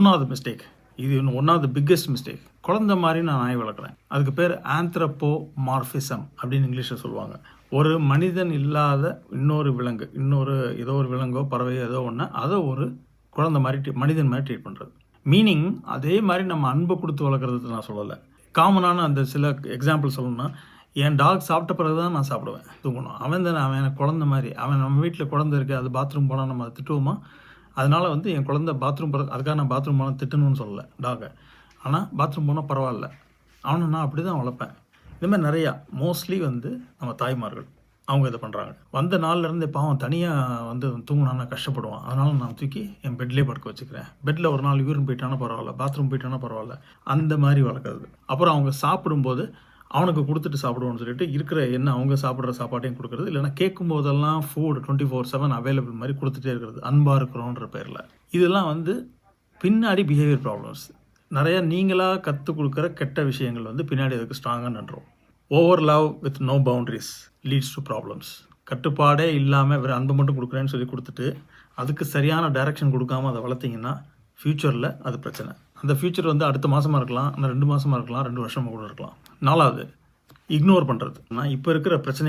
மூணாவது மிஸ்டேக், இது one of the biggest mistake. குழந்தை மாதிரி நான் நாய் வளர்க்குறேன். அதுக்கு பேர் ஆந்த்ரோபோமார்பிசம் அப்படின்னு இங்கிலீஷில் சொல்லுவாங்க. ஒரு மனிதன் இல்லாத இன்னொரு விலங்கு, ஏதோ ஒரு விலங்கோ பறவையோ ஏதோ ஒன்று, அதை ஒரு குழந்தை மாதிரி மனிதன் மாதிரி ட்ரீட் பண்ணுறது. மீனிங் அதே மாதிரி நம்ம அன்பை கொடுத்து வளர்க்குறது நான் சொல்லலை. காமனான அந்த சில எக்ஸாம்பிள் சொல்லணும்னா, என் டாக் சாப்பிட்ட பிறகு தான் நான் சாப்பிடுவேன், தூங்கணும். அவன் எனக்கு குழந்தை மாதிரி. அவன் நம்ம வீட்டில் குழந்தை இருக்குது, அது பாத்ரூம் போனால் நம்ம அதை திட்டுவோமா? அதனால் என் குழந்தை பாத்ரூம் போகிற அதுக்காக நான் பாத்ரூம் போனால் திட்டணும்னு சொல்லலை டாகை. ஆனால் பாத்ரூம் போனால் பரவாயில்ல, அவனை நான் அப்படி தான் வளர்ப்பேன். இதுமாதிரி நிறையா மோஸ்ட்லி நம்ம தாய்மார்கள் அவங்க இதை பண்ணுறாங்க. வந்த நாள்லேருந்து பாவம் தனியாக தூங்கினான்னா கஷ்டப்படுவான். அதனால் நான் தூக்கி என் பெட்லேயே படுக்க வச்சுக்கிறேன். பெட்டில் ஒரு நாள் யூரின் போயிட்டானா பரவாயில்ல, பாத்ரூம் போயிட்டானா பரவாயில்ல, அந்த மாதிரி வளர்க்குறது. அப்புறம் அவங்க சாப்பிடும்போது அவனுக்கு கொடுத்துட்டு சாப்பிடுவோன்னு சொல்லிட்டு இருக்கிற அவங்க சாப்பிட்ற சாப்பாட்டையும் கொடுக்குறது, இல்லைனா கேட்கும் போதெல்லாம் ஃபுட் 24/7 அவைலபிள் மாதிரி கொடுத்துட்டே இருக்கிறது, அன்பாக இருக்கிறோன்ற பேரில். இதெல்லாம் பின்னாடி பிஹேவியர் ப்ராப்ளம்ஸ் நிறையா நீங்களாக கற்றுக் கொடுக்குற கெட்ட விஷயங்கள் பின்னாடி அதுக்கு ஸ்ட்ராங்காக நன்றோம். Over love with no boundaries leads to problems. கட்டுப்பாடே இல்லாமல் வேறு அன்பு மட்டும் கொடுக்குறேன்னு சொல்லி கொடுத்துட்டு அதுக்கு சரியான டைரக்ஷன் கொடுக்காமல் அதை வளர்த்திங்கன்னா ஃப்யூச்சரில் அது பிரச்சனை. அந்த ஃப்யூச்சர் அடுத்த மாதமாக இருக்கலாம், அந்த 2 மாதமாக இருக்கலாம், 2 வருஷமாக கூட இருக்கலாம். 4வது, இக்னோர் பண்ணுறது. இப்போ இருக்கிற பிரச்சனைகள்